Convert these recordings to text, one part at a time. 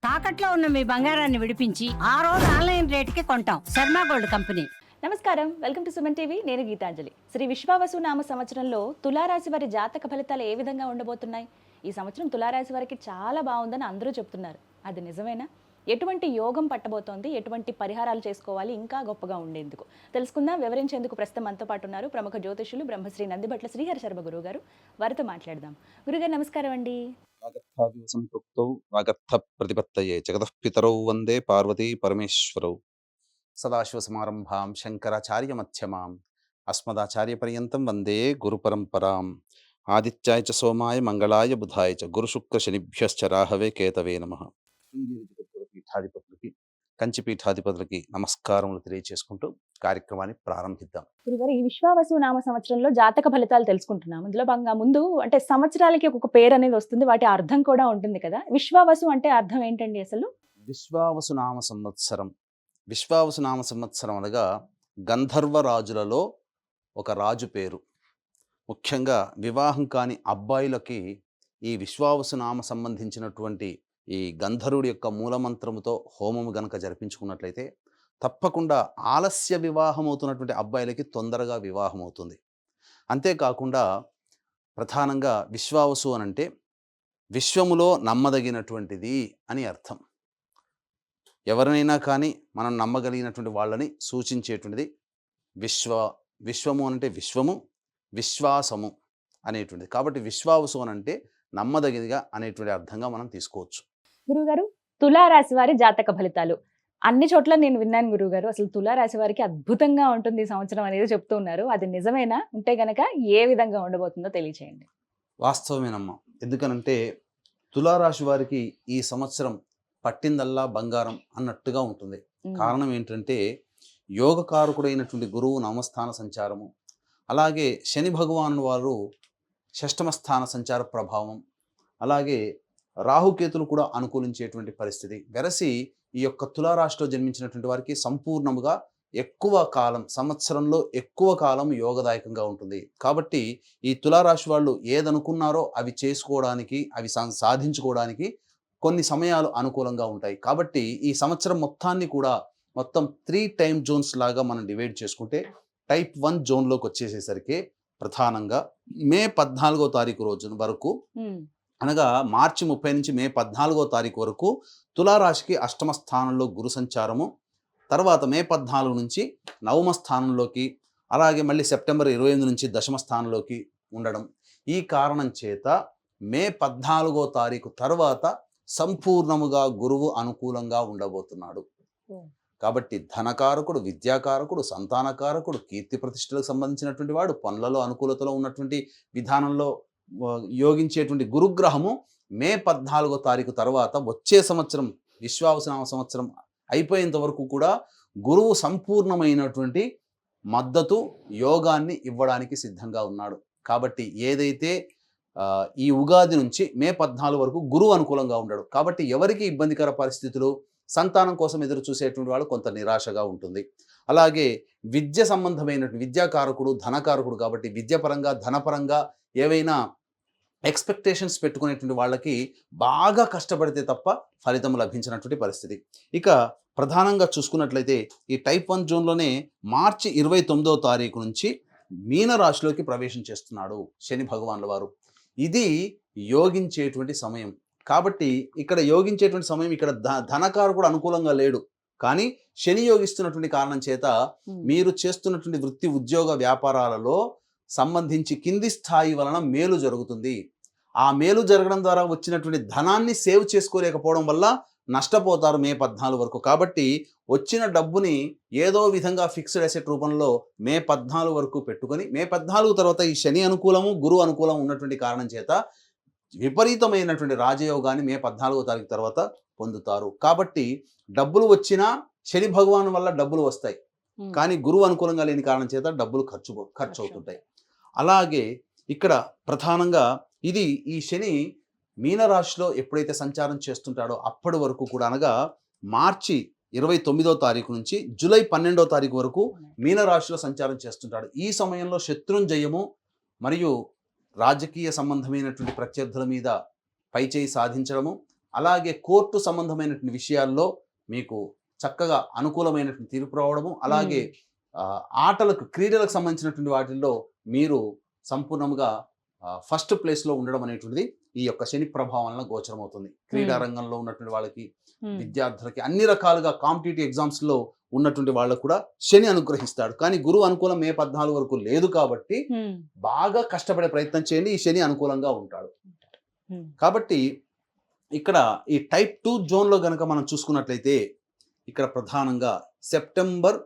తాకట్లో ఉన్న మీ బంగారాన్ని విడిపించి ఆ రోజు ఆన్లైన్ రేటుకి కొంటాం. Sharma gold company. నమస్కారం, వెల్కమ్ టు సుమన్ టీవీ. నేను గీతాంజలి. శ్రీ విశ్వావసు నామ సంవత్సరంలో తులారాశి వారి జాతక ఫలితాలు ఏ విధంగా ఉండబోతున్నాయి? ఈ సంవత్సరం తులారాశి వారికి చాలా బాగుందని అందరూ చెప్తున్నారు. అది నిజమేనా? ఎటువంటి యోగం పట్టబోతోంది? ఎటువంటి పరిహారాలు చేసుకోవాలి ఇంకా గొప్పగా ఉండేందుకు? తెలుసుకుందాం. వివరించేందుకు ప్రస్తుతం మనతో పాటు ఉన్నారు ప్రముఖ జ్యోతిషులు బ్రహ్మశ్రీ నందిభట్ల శ్రీహరి శర్మ గురువు గారు. వారితో మాట్లాడదాం. గురుగారు నమస్కారం అండి. సంపృక్తౌ వాగర్థ ప్రతిపత్తయే జగతః పితరౌ వందే పార్వతీ పరమేశ్వరౌ సదాశివసమారంభాం శంకరాచార్య మధ్యమాం అస్మదాచార్య పర్యంతం వందే గురు పరంపరాం ఆదిత్యాయ చ సోమాయ మంగళాయ బుధాయ చ గురు శుక్ర శనిభ్యశ్చ రాహవే కేతవే నమః. శృంగేరి జగద్గురు పీఠాధిపతులకి కంచి పీఠాధిపతులకి నమస్కారములు తెలియజేసుకుంటూ కార్యక్రమాన్ని ప్రారంభిద్దాం. గురుగారు, ఈ విశ్వావసు నామ సంవత్సరంలో జాతక ఫలితాలు తెలుసుకుంటున్నాం. ఇందులో భాగంగా ముందు అంటే సంవత్సరాలకి ఒక్కొక్క పేరు అనేది వస్తుంది, వాటి అర్థం కూడా ఉంటుంది కదా. విశ్వావసు అంటే అర్థం ఏంటండి అసలు? విశ్వావసు నామ సంవత్సరం, విశ్వావసు నామ సంవత్సరం అనగా గంధర్వ రాజులలో ఒక రాజు పేరు. ముఖ్యంగా వివాహం కాని అబ్బాయిలకి ఈ విశ్వావసు నామ సంబంధించినటువంటి ఈ గంధర్వుడి యొక్క మూలమంత్రముతో హోమము గనక జరిపించుకున్నట్లయితే తప్పకుండా ఆలస్య వివాహం అవుతున్నటువంటి అబ్బాయిలకి తొందరగా వివాహం అవుతుంది. అంతేకాకుండా ప్రధానంగా విశ్వావసు అనంటే విశ్వములో నమ్మదగినటువంటిది అని అర్థం. ఎవరినైనా కానీ మనం నమ్మగలిగినటువంటి వాళ్ళని సూచించేటువంటిది విశ్వము అంటే విశ్వము, విశ్వాసము అనేటువంటిది. కాబట్టి విశ్వావసు అనంటే నమ్మదగినదిగా అనేటువంటి అర్థంగా మనం తీసుకోవచ్చు. గురుగారు, తులారాశి వారి జాతక ఫలితాలు అన్ని చోట్ల నేను విన్నాను గురుగారు. అసలు తులారాశి వారికి అద్భుతంగా ఉంటుంది ఈ సంవత్సరం అనేది చెప్తూ ఉన్నారు. అది నిజమేనా? ఉంటే గనక ఏ విధంగా ఉండబోతుందో తెలియచేయండి. వాస్తవమేనమ్మా. ఎందుకనంటే తులారాశి వారికి ఈ సంవత్సరం పట్టిందల్లా బంగారం అన్నట్టుగా ఉంటుంది. కారణం ఏంటంటే యోగకారకుడైనటువంటి గురువు నవమస్థాన సంచారము, అలాగే శని భగవాను వారు షష్టమ స్థాన సంచార ప్రభావం, అలాగే రాహుకేతులు కూడా అనుకూలించేటువంటి పరిస్థితి వెరసి ఈ యొక్క తులారాశిలో జన్మించినటువంటి వారికి సంపూర్ణముగా ఎక్కువ కాలం, సంవత్సరంలో ఎక్కువ కాలం యోగదాయకంగా ఉంటుంది. కాబట్టి ఈ తులారాశి వాళ్ళు ఏదనుకున్నారో అవి చేసుకోవడానికి, అవి సాధించుకోవడానికి కొన్ని సమయాలు అనుకూలంగా ఉంటాయి. కాబట్టి ఈ సంవత్సరం మొత్తాన్ని కూడా మొత్తం 3 టైమ్ జోన్స్ లాగా మనం డివైడ్ చేసుకుంటే టైప్ 1 జోన్లోకి వచ్చేసేసరికి ప్రధానంగా మే 14వ తారీఖు రోజు వరకు, అనగా మార్చి 30 నుంచి మే 14వ తారీఖు వరకు తులారాశికి అష్టమ స్థానంలో గురు సంచారము, తర్వాత మే 14 నుంచి నవమ స్థానంలోకి, అలాగే మళ్ళీ సెప్టెంబర్ 28 నుంచి దశమ స్థానంలోకి ఉండడం. ఈ కారణం చేత మే 14వ తారీఖు తర్వాత సంపూర్ణముగా గురువు అనుకూలంగా ఉండబోతున్నాడు. కాబట్టి ధనకారకుడు, విద్యాకారకుడు, సంతానకారకుడు, కీర్తి ప్రతిష్టలకు సంబంధించినటువంటి వాడు, పనులలో అనుకూలతలో ఉన్నటువంటి విధానంలో యోగించేటువంటి గురుగ్రహము మే 14వ తారీఖు తర్వాత వచ్చే సంవత్సరం విశ్వావసునామ సంవత్సరం అయిపోయేంత వరకు కూడా గురువు సంపూర్ణమైనటువంటి మద్దతు, యోగాన్ని ఇవ్వడానికి సిద్ధంగా ఉన్నాడు. కాబట్టి ఏదైతే ఈ ఉగాది నుంచి మే 14 వరకు గురువు అనుకూలంగా ఉన్నాడు. కాబట్టి ఎవరికి ఇబ్బందికర పరిస్థితులు, సంతానం కోసం ఎదురు చూసేటువంటి వాళ్ళు కొంత నిరాశగా ఉంటుంది. అలాగే విద్య సంబంధమైనటువంటి విద్యాకారకుడు, ధనకారకుడు కాబట్టి విద్యపరంగా, ధనపరంగా ఏవైనా ఎక్స్పెక్టేషన్స్ పెట్టుకునేటువంటి వాళ్ళకి బాగా కష్టపడితే తప్ప ఫలితం లభించినటువంటి పరిస్థితి. ఇక ప్రధానంగా చూసుకున్నట్లయితే ఈ టైప్ 1 జోన్లోనే మార్చి 29వ తారీఖు నుంచి మీనరాశిలోకి ప్రవేశం చేస్తున్నాడు శని భగవానుల వారు. ఇది యోగించేటువంటి సమయం. కాబట్టి ఇక్కడ యోగించేటువంటి సమయం, ఇక్కడ ధనకారకుడు అనుకూలంగా లేడు, కానీ శని యోగిస్తున్నటువంటి కారణం చేత మీరు చేస్తున్నటువంటి వృత్తి, ఉద్యోగ, వ్యాపారాలలో సంబంధించి కింది స్థాయి వలన మేలు జరుగుతుంది. ఆ మేలు జరగడం ద్వారా వచ్చినటువంటి ధనాన్ని సేవ్ చేసుకోలేకపోవడం వల్ల నష్టపోతారు మే 14 వరకు. కాబట్టి వచ్చిన డబ్బుని ఏదో విధంగా ఫిక్స్డ్ అసెట్ రూపంలో మే 14 వరకు పెట్టుకొని, మే 14 తర్వాత ఈ శని అనుకూలము, గురు అనుకూలం ఉన్నటువంటి కారణం చేత విపరీతమైనటువంటి రాజయోగాన్ని మే 14వ తారీఖు తర్వాత పొందుతారు. కాబట్టి డబ్బులు వచ్చినా శని భగవాన్ వల్ల డబ్బులు వస్తాయి, కానీ గురువు అనుకూలంగా లేని కారణం చేత డబ్బులు ఖర్చు అవుతుంటాయి. అలాగే ఇక్కడ ప్రధానంగా ఇది ఈ శని మీనరాశిలో ఎప్పుడైతే సంచారం చేస్తుంటాడో అప్పటి వరకు కూడా, అనగా మార్చి 29వ తారీఖు నుంచి జూలై 12వ తారీఖు వరకు మీనరాశిలో సంచారం చేస్తుంటాడు. ఈ సమయంలో శత్రుంజయము మరియు రాజకీయ సంబంధమైనటువంటి ప్రత్యర్థుల మీద పైచేయి సాధించడము, అలాగే కోర్టు సంబంధమైనటువంటి విషయాల్లో మీకు చక్కగా అనుకూలమైనటువంటి తీర్పు రావడము, అలాగే ఆటలకు క్రీడలకు సంబంధించినటువంటి వాటిల్లో మీరు సంపూర్ణంగా ఫస్ట్ ప్లేస్లో ఉండడం అనేటువంటిది ఈ యొక్క శని ప్రభావం వలన గోచరం అవుతుంది. క్రీడా రంగంలో ఉన్నటువంటి వాళ్ళకి, విద్యార్థులకి, అన్ని రకాలుగా కాంపిటేటివ్ ఎగ్జామ్స్లో ఉన్నటువంటి వాళ్ళకు కూడా శని అనుగ్రహిస్తాడు. కానీ గురువు అనుకూలం మే 14 వరకు లేదు కాబట్టి బాగా కష్టపడే ప్రయత్నం చేయండి, ఈ శని అనుకూలంగా ఉంటాడు. కాబట్టి ఇక్కడ ఈ టైప్ 2 జోన్లో గనక మనం చూసుకున్నట్లయితే ఇక్కడ ప్రధానంగా సెప్టెంబర్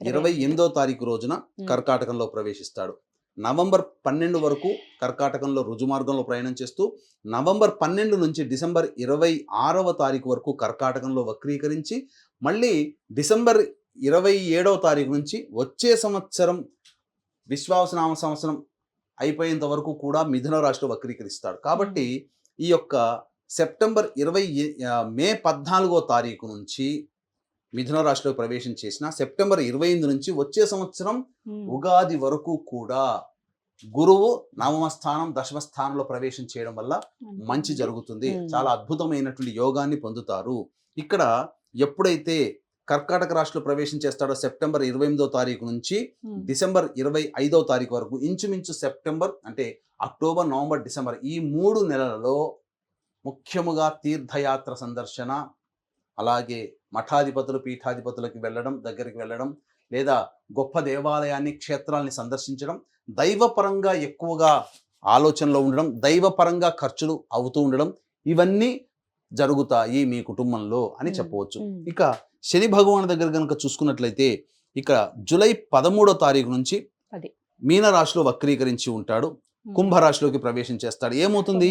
28వ తారీఖు రోజున కర్కాటకంలో ప్రవేశిస్తాడు. నవంబర్ 12 వరకు కర్కాటకంలో రుజుమార్గంలో ప్రయాణం చేస్తూ నవంబర్ 12 నుంచి డిసెంబర్ 26వ తారీఖు వరకు కర్కాటకంలో వక్రీకరించి మళ్ళీ డిసెంబర్ 27వ తారీఖు నుంచి వచ్చే సంవత్సరం విశ్వావసునామ సంవత్సరం అయిపోయేంత వరకు కూడా మిథున రాశిలో వక్రీకరిస్తాడు. కాబట్టి ఈ యొక్క సెప్టెంబర్ మే 14వ తారీఖు నుంచి మిథున రాశిలో ప్రవేశం చేసిన సెప్టెంబర్ 28 నుంచి వచ్చే సంవత్సరం ఉగాది వరకు కూడా గురువు నవమ స్థానం దశమ స్థానంలో ప్రవేశం చేయడం వల్ల మంచి జరుగుతుంది. చాలా అద్భుతమైనటువంటి యోగాన్ని పొందుతారు. ఇక్కడ ఎప్పుడైతే కర్కాటక రాశిలో ప్రవేశం చేస్తాడో సెప్టెంబర్ 28వ తారీఖు నుంచి డిసెంబర్ 25వ తారీఖు వరకు ఇంచుమించు సెప్టెంబర్ అంటే అక్టోబర్, నవంబర్, డిసెంబర్ ఈ 3 నెలలలో ముఖ్యముగా తీర్థయాత్ర సందర్శన, అలాగే మఠాధిపతులు పీఠాధిపతులకి వెళ్ళడం, దగ్గరికి వెళ్ళడం, లేదా గొప్ప దేవాలయాన్ని క్షేత్రాలని సందర్శించడం, దైవపరంగా ఎక్కువగా ఆలోచనలో ఉండడం, దైవపరంగా ఖర్చులు అవుతూ ఉండడం, ఇవన్నీ జరుగుతాయి మీ కుటుంబంలో అని చెప్పవచ్చు. ఇక శని భగవాన్ దగ్గర కనుక చూసుకున్నట్లయితే ఇక్కడ జూలై 13వ తారీఖు నుంచి మీనరాశిలో వక్రీకరించి ఉంటాడు, కుంభరాశిలోకి ప్రవేశం చేస్తాడు. ఏమవుతుంది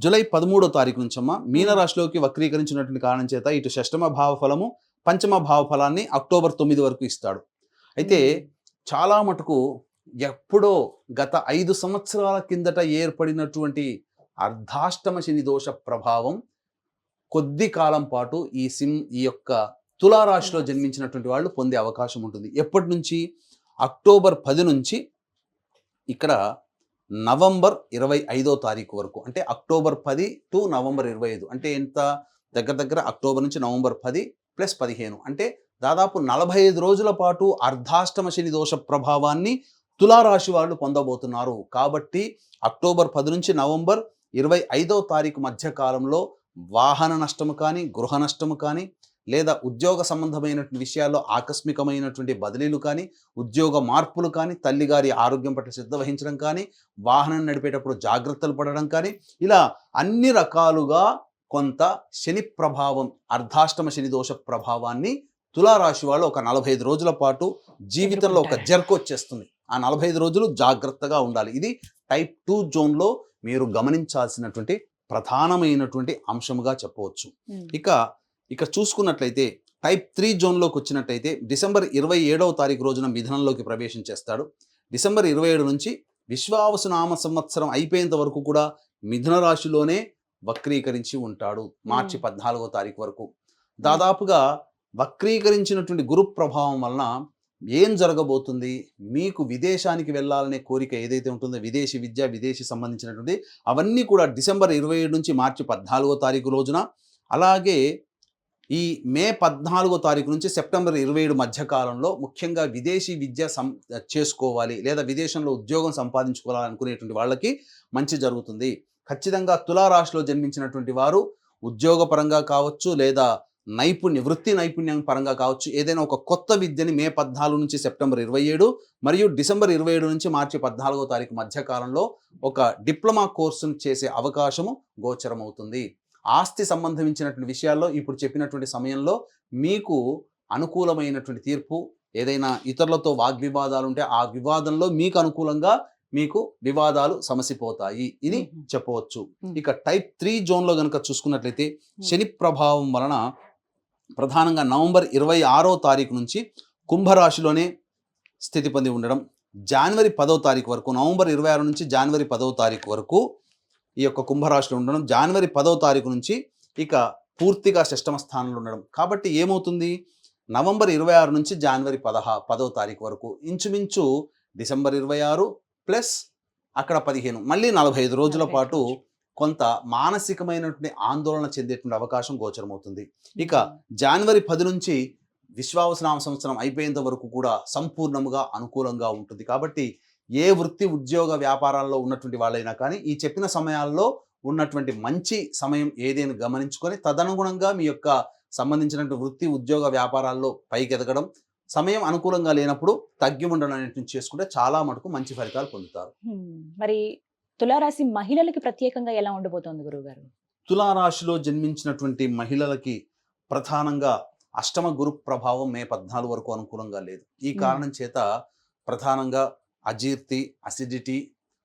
జూలై 13వ తారీఖు నుంచి అమ్మ మీనరాశిలోకి వక్రీకరించినటువంటి కారణం చేత ఇటు షష్టమ భావ ఫలము పంచమ భావ ఫలాన్ని అక్టోబర్ 9 వరకు ఇస్తాడు. అయితే చాలా మటుకు ఎప్పుడో గత 5 సంవత్సరాల కిందట ఏర్పడినటువంటి అర్ధాష్టమ శని దోష ప్రభావం కొద్ది కాలం పాటు ఈ యొక్క తులారాశిలో జన్మించినటువంటి వాళ్ళు పొందే అవకాశం ఉంటుంది. ఎప్పటి నుంచి? అక్టోబర్ 10 నుంచి ఇక్కడ నవంబర్ 25వ తారీఖు వరకు, అంటే అక్టోబర్ 10 టు నవంబర్ 25, అంటే ఎంత దగ్గర దగ్గర అక్టోబర్ నుంచి నవంబర్ 10 + 15, అంటే దాదాపు 45 రోజుల పాటు అర్ధాష్టమ శని దోష ప్రభావాన్ని తులారాశి వాళ్ళు పొందబోతున్నారు. కాబట్టి అక్టోబర్ 10 నుంచి నవంబర్ 25వ తారీఖు మధ్య కాలంలో వాహన నష్టము కానీ, గృహ నష్టము కానీ, లేదా ఉద్యోగ సంబంధమైనటువంటి విషయాల్లో ఆకస్మికమైనటువంటి బదిలీలు కానీ, ఉద్యోగ మార్పులు కానీ, తల్లిగారి ఆరోగ్యం పట్ల శ్రద్ధ వహించడం కానీ, వాహనం నడిపేటప్పుడు జాగ్రత్తలు పడడం కానీ, ఇలా అన్ని రకాలుగా కొంత శని ప్రభావం, అర్ధాష్టమ శని దోష ప్రభావాన్ని తులారాశి వాళ్ళు ఒక 45 రోజుల పాటు జీవితంలో ఒక జర్క్ వచ్చేస్తుంది. ఆ 45 రోజులు జాగ్రత్తగా ఉండాలి. ఇది టైప్ 2 జోన్లో మీరు గమనించాల్సినటువంటి ప్రధానమైనటువంటి అంశముగా చెప్పవచ్చు. ఇక చూసుకున్నట్లయితే టైప్ 3 జోన్లోకి వచ్చినట్లయితే డిసెంబర్ 27వ తారీఖు రోజున మిథునంలోకి ప్రవేశం చేస్తాడు. డిసెంబర్ 27 నుంచి విశ్వావసునామ సంవత్సరం అయిపోయేంత వరకు కూడా మిథున రాశిలోనే వక్రీకరించి ఉంటాడు. మార్చి 14వ తారీఖు వరకు దాదాపుగా వక్రీకరించినటువంటి గురు ప్రభావం వలన ఏం జరగబోతుంది? మీకు విదేశానికి వెళ్ళాలనే కోరిక ఏదైతే ఉంటుందో, విదేశీ విద్య, విదేశీ సంబంధించినటువంటి అవన్నీ కూడా డిసెంబర్ 27 నుంచి మార్చి 14వ తారీఖు రోజున, అలాగే ఈ మే 14వ తారీఖు నుంచి సెప్టెంబర్ 27 మధ్య కాలంలో ముఖ్యంగా విదేశీ విద్య చేసుకోవాలి లేదా విదేశంలో ఉద్యోగం సంపాదించుకోవాలనుకునేటువంటి వాళ్ళకి మంచి జరుగుతుంది. ఖచ్చితంగా తులారాశిలో జన్మించినటువంటి వారు ఉద్యోగపరంగా కావచ్చు, లేదా వృత్తి నైపుణ్యం పరంగా కావచ్చు, ఏదైనా ఒక కొత్త విద్యని మే 14 నుంచి సెప్టెంబర్ 27 మరియు డిసెంబర్ 27 నుంచి మార్చి 14వ తారీఖు మధ్య కాలంలో ఒక డిప్లొమా కోర్సును చేసే అవకాశము గోచరమవుతుంది. ఆస్తి సంబంధించినటువంటి విషయాల్లో ఇప్పుడు చెప్పినటువంటి సమయంలో మీకు అనుకూలమైనటువంటి తీర్పు, ఏదైనా ఇతరులతో వాగ్వివాదాలు ఉంటే ఆ వివాదంలో మీకు అనుకూలంగా మీకు వివాదాలు సమసిపోతాయి, ఇది చెప్పవచ్చు. ఇక టైప్ 3 జోన్లో కనుక చూసుకున్నట్లయితే శని ప్రభావం వలన ప్రధానంగా నవంబర్ 26వ తారీఖు నుంచి కుంభరాశిలోనే స్థితి పొంది ఉండడం, జనవరి 10వ తారీఖు వరకు, నవంబర్ 26 నుంచి జనవరి 10వ తారీఖు వరకు ఈ యొక్క కుంభరాశిలో ఉండడం, జనవరి 10వ తారీఖు నుంచి ఇక పూర్తిగా షష్టమ స్థానంలో ఉండడం. కాబట్టి ఏమవుతుంది? నవంబర్ 26 నుంచి జనవరి 10వ తారీఖు వరకు ఇంచుమించు డిసెంబర్ 26 ప్లస్ అక్కడ 15, మళ్ళీ 45 రోజుల పాటు కొంత మానసికమైనటువంటి ఆందోళన చెందేటువంటి అవకాశం గోచరమవుతుంది. ఇక జనవరి 10 నుంచి విశ్వావసునామ సంవత్సరం అయిపోయేంత వరకు కూడా సంపూర్ణముగా అనుకూలంగా ఉంటుంది. కాబట్టి ఏ వృత్తి ఉద్యోగ వ్యాపారాల్లో ఉన్నటువంటి వాళ్ళైనా కానీ ఈ చెప్పిన సమయాల్లో ఉన్నటువంటి మంచి సమయం ఏదైనా గమనించుకొని తదనుగుణంగా మీ యొక్క సంబంధించినటువంటి వృత్తి ఉద్యోగ వ్యాపారాల్లో పైకి ఎదగడం, సమయం అనుకూలంగా లేనప్పుడు తగ్గి ఉండడం అనేటువంటి చేసుకుంటే చాలా మటుకు మంచి ఫలితాలు పొందుతారు. మరి తులారాశి మహిళలకి ప్రత్యేకంగా ఎలా ఉండబోతోంది గురువుగారు? తులారాశిలో జన్మించినటువంటి మహిళలకి ప్రధానంగా అష్టమ గురు ప్రభావం మే 14 వరకు అనుకూలంగా లేదు. ఈ కారణం చేత ప్రధానంగా అజీర్తి, అసిడిటీ,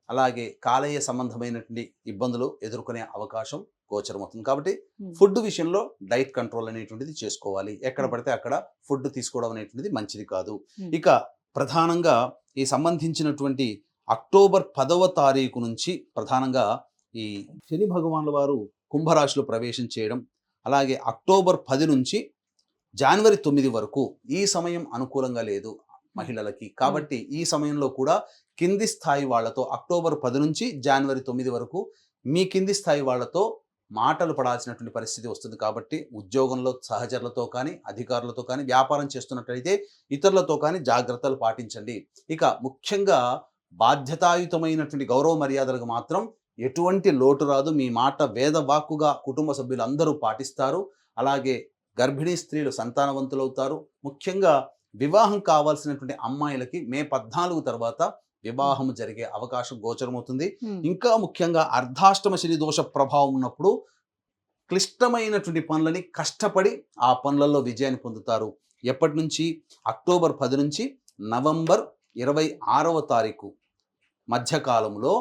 అలాగే కాలేయ సంబంధమైనటువంటి ఇబ్బందులు ఎదుర్కొనే అవకాశం గోచరమవుతుంది. కాబట్టి ఫుడ్ విషయంలో డైట్ కంట్రోల్ అనేటువంటిది చేసుకోవాలి. ఎక్కడ పడితే అక్కడ ఫుడ్ తీసుకోవడం అనేటువంటిది మంచిది కాదు. ఇక ప్రధానంగా ఈ సంబంధించినటువంటి అక్టోబర్ 10వ తారీఖు నుంచి ప్రధానంగా ఈ శని భగవానుల వారు కుంభరాశిలో ప్రవేశం చేయడం, అలాగే అక్టోబర్ 10 నుంచి జనవరి 9 వరకు ఈ సమయం అనుకూలంగా లేదు మహిళలకి. కాబట్టి ఈ సమయంలో కూడా కింది స్థాయి వాళ్లతో అక్టోబర్ 10 నుంచి జనవరి 9 వరకు మీ కింది స్థాయి వాళ్లతో మాటలు పడాల్సినటువంటి పరిస్థితి వస్తుంది. కాబట్టి ఉద్యోగంలో సహచరులతో కానీ, అధికారులతో కానీ, వ్యాపారం చేస్తున్నట్లయితే ఇతరులతో కానీ జాగ్రత్తలు పాటించండి. ఇక ముఖ్యంగా బాధ్యతాయుతమైనటువంటి గౌరవ మర్యాదలకు మాత్రం ఎటువంటి లోటు రాదు. మీ మాట వేద వాక్కుగా కుటుంబ సభ్యులు అందరూ పాటిస్తారు. అలాగే గర్భిణీ స్త్రీలు సంతానవంతులవుతారు. ముఖ్యంగా వివాహం కావాల్సినటువంటి అమ్మాయిలకి మే 14 తర్వాత వివాహం జరిగే అవకాశం గోచరమవుతుంది. ఇంకా ముఖ్యంగా అర్ధాష్టమ శని దోష ప్రభావం ఉన్నప్పుడు క్లిష్టమైనటువంటి పనులని కష్టపడి ఆ పనులలో విజయాన్ని పొందుతారు. ఎప్పటి నుంచి? అక్టోబర్ 10 నుంచి నవంబర్ 26వ తారీఖు మధ్యకాలంలో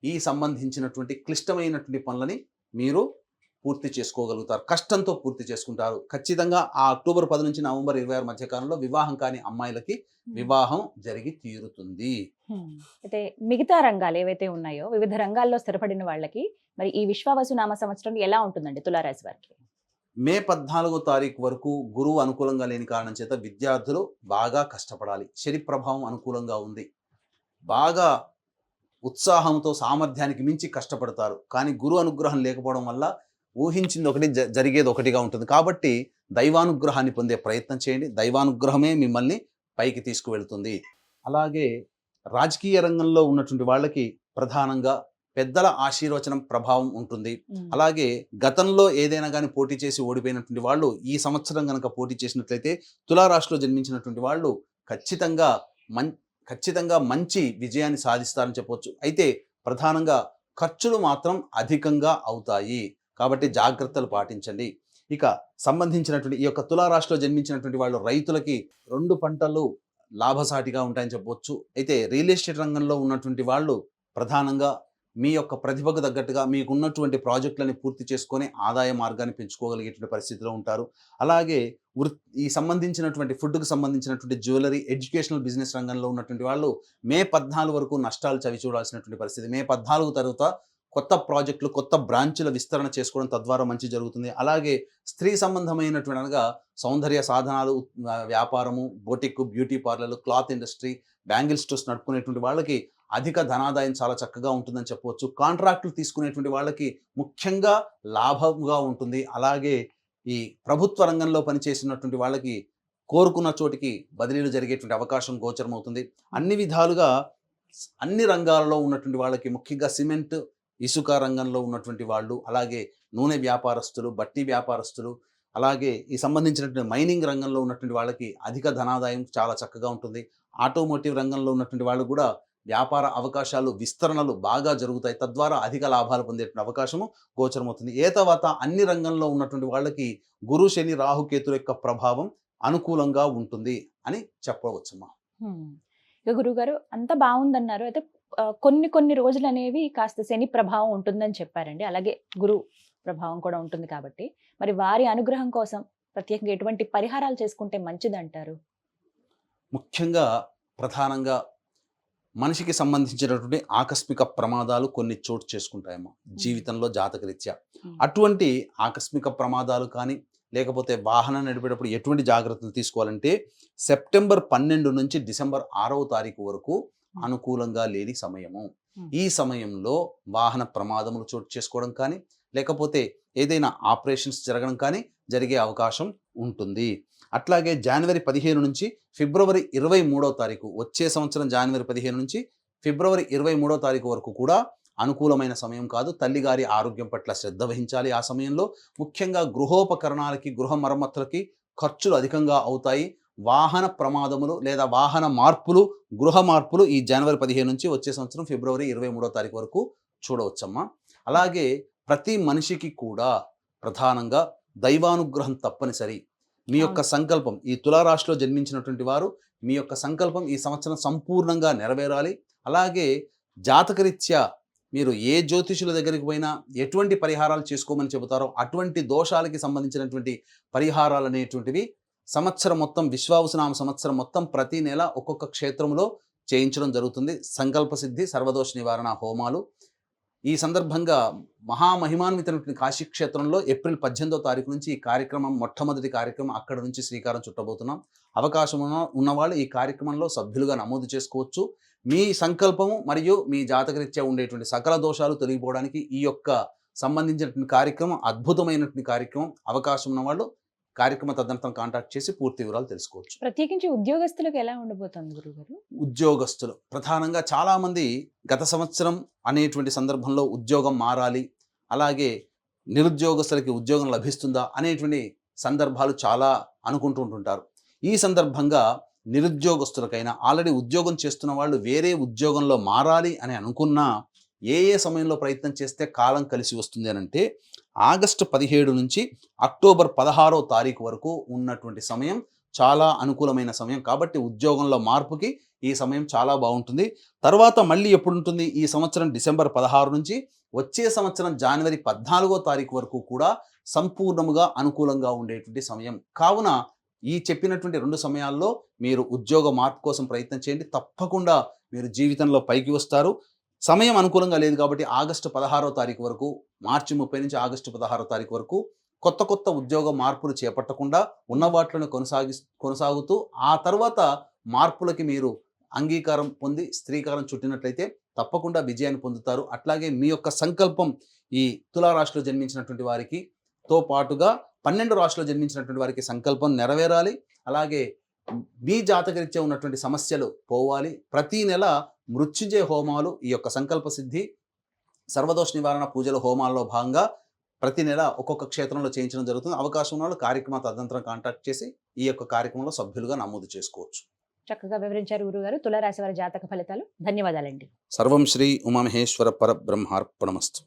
ఈ సంబంధించినటువంటి క్లిష్టమైనటువంటి పనులని మీరు పూర్తి చేసుకోగలుగుతారు. కష్టంతో పూర్తి చేసుకుంటారు. ఖచ్చితంగా ఆ అక్టోబర్ 10 నుంచి నవంబర్ 26 మధ్యకాలంలో వివాహం కాని అమ్మాయిలకి వివాహం జరిగి తీరుతుంది. అయితే మిగతా రంగాలు ఏవైతే ఉన్నాయో వివిధ రంగాల్లో స్థిరపడిన వాళ్ళకి మరి ఈ విశ్వావసు నామ సంవత్సరం ఎలా ఉంటుందండి తులారాశి వారికి? మే 14వ తారీఖు వరకు గురువు అనుకూలంగా లేని కారణం చేత విద్యార్థులు బాగా కష్టపడాలి. శని ప్రభావం అనుకూలంగా ఉంది. బాగా ఉత్సాహంతో సామర్థ్యానికి మించి కష్టపడతారు. కానీ గురు అనుగ్రహం లేకపోవడం వల్ల ఊహించింది ఒకటి జరిగేది ఒకటిగా ఉంటుంది. కాబట్టి దైవానుగ్రహాన్ని పొందే ప్రయత్నం చేయండి. దైవానుగ్రహమే మిమ్మల్ని పైకి తీసుకువెళ్తుంది. అలాగే రాజకీయ రంగంలో ఉన్నటువంటి వాళ్ళకి ప్రధానంగా పెద్దల ఆశీర్వచనం ప్రభావం ఉంటుంది. అలాగే గతంలో ఏదైనా కానీ పోటీ చేసి ఓడిపోయినటువంటి వాళ్ళు ఈ సంవత్సరం కనుక పోటీ చేసినట్లయితే తులారాశిలో జన్మించినటువంటి వాళ్ళు ఖచ్చితంగా మంచి విజయాన్ని సాధిస్తారని చెప్పవచ్చు. అయితే ప్రధానంగా ఖర్చులు మాత్రం అధికంగా అవుతాయి. కాబట్టి జాగ్రత్తలు పాటించండి. ఇక సంబంధించినటువంటి ఈ యొక్క తులారాశిలో జన్మించినటువంటి వాళ్ళు రైతులకి 2 పంటలు లాభసాటిగా ఉంటాయని చెప్పవచ్చు. అయితే రియల్ ఎస్టేట్ రంగంలో ఉన్నటువంటి వాళ్ళు ప్రధానంగా మీ యొక్క ప్రతిభకు తగ్గట్టుగా మీకున్నటువంటి ప్రాజెక్టులని పూర్తి చేసుకొని ఆదాయ మార్గాన్ని పెంచుకోగలిగేటువంటి పరిస్థితిలో ఉంటారు. అలాగే ఈ సంబంధించినటువంటి ఫుడ్కు సంబంధించినటువంటి జ్యువెలరీ, ఎడ్యుకేషనల్ బిజినెస్ రంగంలో ఉన్నటువంటి వాళ్ళు మే 14 వరకు నష్టాలు చవి చూడాల్సినటువంటి పరిస్థితి. మే 14 తర్వాత కొత్త ప్రాజెక్టులు, కొత్త బ్రాంచ్ల విస్తరణ చేసుకోవడం తద్వారా మంచి జరుగుతుంది. అలాగే స్త్రీ సంబంధమైనటువంటి అనగా సౌందర్య సాధనాలు వ్యాపారము, బొటిక్, బ్యూటీ పార్లర్లు, క్లాత్ ఇండస్ట్రీ, బ్యాంగిల్ స్టోర్స్ నడుపుకునేటువంటి వాళ్ళకి అధిక ధనాదాయం చాలా చక్కగా ఉంటుందని చెప్పవచ్చు. కాంట్రాక్టులు తీసుకునేటువంటి వాళ్ళకి ముఖ్యంగా లాభంగా ఉంటుంది. అలాగే ఈ ప్రభుత్వ రంగంలో పనిచేసినటువంటి వాళ్ళకి కోరుకున్న చోటికి బదిలీలు జరిగేటువంటి అవకాశం గోచరమవుతుంది. అన్ని విధాలుగా అన్ని రంగాలలో ఉన్నటువంటి వాళ్ళకి ముఖ్యంగా సిమెంట్, ఇసుక రంగంలో ఉన్నటువంటి వాళ్ళు, అలాగే నూనె వ్యాపారస్తులు, బట్టి వ్యాపారస్తులు, అలాగే ఈ సంబంధించినటువంటి మైనింగ్ రంగంలో ఉన్నటువంటి వాళ్ళకి అధిక ధనాదాయం చాలా చక్కగా ఉంటుంది. ఆటోమోటివ్ రంగంలో ఉన్నటువంటి వాళ్ళు కూడా వ్యాపార అవకాశాలు, విస్తరణలు బాగా జరుగుతాయి. తద్వారా అధిక లాభాలు పొందేటువంటి అవకాశము గోచరమవుతుంది. తర్వాత అన్ని రంగంలో ఉన్నటువంటి వాళ్ళకి గురు, శని, రాహుకేతుల యొక్క ప్రభావం అనుకూలంగా ఉంటుంది అని చెప్పవచ్చమ్మా. ఇక గురుగారు అంతా బాగుందన్నారు. అయితే కొన్ని రోజులు అనేవి కాస్త శని ప్రభావం ఉంటుందని చెప్పారండి. అలాగే గురు ప్రభావం కూడా ఉంటుంది కాబట్టి మరి వారి అనుగ్రహం కోసం ప్రత్యేకంగా ఎటువంటి పరిహారాలు చేసుకుంటే మంచిదంటారు? ముఖ్యంగా ప్రధానంగా మనిషికి సంబంధించినటువంటి ఆకస్మిక ప్రమాదాలు కొన్ని చోటు చేసుకుంటాయమ్మా జీవితంలో జాతకరీత్యా. అటువంటి ఆకస్మిక ప్రమాదాలు కానీ లేకపోతే వాహనం నడిపేటప్పుడు ఎటువంటి జాగ్రత్తలు తీసుకోవాలంటే సెప్టెంబర్ 12 నుంచి డిసెంబర్ 6వ తారీఖు వరకు అనుకూలంగా లేని సమయము. ఈ సమయంలో వాహన ప్రమాదములు చోటు చేసుకోవడం కానీ, లేకపోతే ఏదైనా ఆపరేషన్స్ జరగడం కానీ జరిగే అవకాశం ఉంటుంది. అట్లాగే జనవరి 15 నుంచి ఫిబ్రవరి 23వ తారీఖు, వచ్చే సంవత్సరం జనవరి 15 నుంచి ఫిబ్రవరి 23వ తారీఖు వరకు కూడా అనుకూలమైన సమయం కాదు. తల్లిగారి ఆరోగ్యం పట్ల శ్రద్ధ వహించాలి. ఆ సమయంలో ముఖ్యంగా గృహోపకరణాలకి, గృహ మరమ్మతులకి ఖర్చులు అధికంగా అవుతాయి. వాహన ప్రమాదములు లేదా వాహన మార్పులు, గృహ మార్పులు ఈ జనవరి 15 నుంచి వచ్చే సంవత్సరం ఫిబ్రవరి 23వ తారీఖు వరకు చూడవచ్చమ్మా. అలాగే ప్రతి మనిషికి కూడా ప్రధానంగా దైవానుగ్రహం తప్పనిసరి. మీ యొక్క సంకల్పం, ఈ తులారాశిలో జన్మించినటువంటి వారు మీ యొక్క సంకల్పం ఈ సంవత్సరం సంపూర్ణంగా నెరవేరాలి. అలాగే జాతకరీత్యా మీరు ఏ జ్యోతిషుల దగ్గరికి పోయినా ఎటువంటి పరిహారాలు చేసుకోమని చెబుతారో అటువంటి దోషాలకి సంబంధించినటువంటి పరిహారాలు అనేటువంటివి సంవత్సరం మొత్తం, విశ్వావసునామ సంవత్సరం మొత్తం ప్రతి నెల ఒక్కొక్క క్షేత్రంలో చేయించడం జరుగుతుంది. సంకల్ప సిద్ధి, సర్వదోష నివారణ హోమాలు. ఈ సందర్భంగా మహామహిమాన్వితమైనటువంటి కాశీ క్షేత్రంలో ఏప్రిల్ 18వ తారీఖు నుంచి ఈ కార్యక్రమం, మొట్టమొదటి కార్యక్రమం అక్కడ నుంచి శ్రీకారం చుట్టబోతున్నాం. అవకాశం ఉన్నవాళ్ళు ఈ కార్యక్రమంలో సభ్యులుగా నమోదు చేసుకోవచ్చు. మీ సంకల్పము మరియు మీ జాతకరీత్యా ఉండేటువంటి సకల దోషాలు తొలగిపోవడానికి ఈ యొక్క సంబంధించినటువంటి కార్యక్రమం అద్భుతమైనటువంటి కార్యక్రమం. అవకాశం ఉన్నవాళ్ళు కార్యక్రమ తదనంతరం కాంటాక్ట్ చేసి పూర్తి వివరాలు తెలుసుకోవచ్చు. ప్రత్యేకించి ఉద్యోగస్తులకు ఎలా ఉండబోతుంది గురుగారు? ఉద్యోగస్తులు ప్రధానంగా చాలామంది గత సంవత్సరం అనేటువంటి సందర్భంలో ఉద్యోగం మారాలి, అలాగే నిరుద్యోగస్తులకి ఉద్యోగం లభిస్తుందా అనేటువంటి సందర్భాలు చాలా అనుకుంటుంటారు. ఈ సందర్భంగా నిరుద్యోగస్తులకైనా, ఆల్రెడీ ఉద్యోగం చేస్తున్న వాళ్ళు వేరే ఉద్యోగంలో మారాలి అని అనుకున్నా ఏ సమయంలో ప్రయత్నం చేస్తే కాలం కలిసి వస్తుంది అని అంటే ఆగస్టు 17 నుంచి అక్టోబర్ 16వ తారీఖు వరకు ఉన్నటువంటి సమయం చాలా అనుకూలమైన సమయం. కాబట్టి ఉద్యోగంలో మార్పుకి ఈ సమయం చాలా బాగుంటుంది. తర్వాత మళ్ళీ ఎప్పుడు ఉంటుంది? ఈ సంవత్సరం డిసెంబర్ 16 నుంచి వచ్చే సంవత్సరం జనవరి 14వ తారీఖు వరకు కూడా సంపూర్ణముగా అనుకూలంగా ఉండేటువంటి సమయం. కావున ఈ చెప్పినటువంటి 2 సమయాల్లో మీరు ఉద్యోగ మార్పు కోసం ప్రయత్నం చేయండి. తప్పకుండా మీరు జీవితంలో పైకి వస్తారు. సమయం అనుకూలంగా లేదు కాబట్టి ఆగస్టు 16వ తారీఖు వరకు, మార్చి 30 నుంచి ఆగస్టు 16వ తారీఖు వరకు కొత్త ఉద్యోగ మార్పులు చేపట్టకుండా ఉన్న వాటిని కొనసాగుతూ ఆ తర్వాత మార్పులకి మీరు అంగీకారం పొంది శ్రీకారం చుట్టినట్లయితే తప్పకుండా విజయాన్ని పొందుతారు. అట్లాగే మీ యొక్క సంకల్పం ఈ తులారాశిలో జన్మించినటువంటి వారికి తో పాటుగా 12 రాశిలో జన్మించినటువంటి వారికి సంకల్పం నెరవేరాలి. అలాగే మీ జాతకరీత్యా ఉన్నటువంటి సమస్యలు పోవాలి. ప్రతి నెల మృత్యుంజయ హోమాలు, ఈ యొక్క సంకల్ప సిద్ధి, సర్వదోష నివారణ పూజల హోమాల్లో భాగంగా ప్రతి నెల ఒక్కొక్క క్షేత్రంలో చేయించడం జరుగుతుంది. అవకాశం ఉన్న వాళ్ళు కార్యక్రమ తదనంతరం కాంటాక్ట్ చేసి ఈ యొక్క కార్యక్రమంలో సభ్యులుగా నమోదు చేసుకోవచ్చు. చక్కగా వివరించారు గురుగారు తులారాశి వారి జాతక ఫలితాలు. ధన్యవాదాలండి. సర్వం శ్రీ ఉమామహేశ్వర పరబ్రహ్మార్పణమస్తు.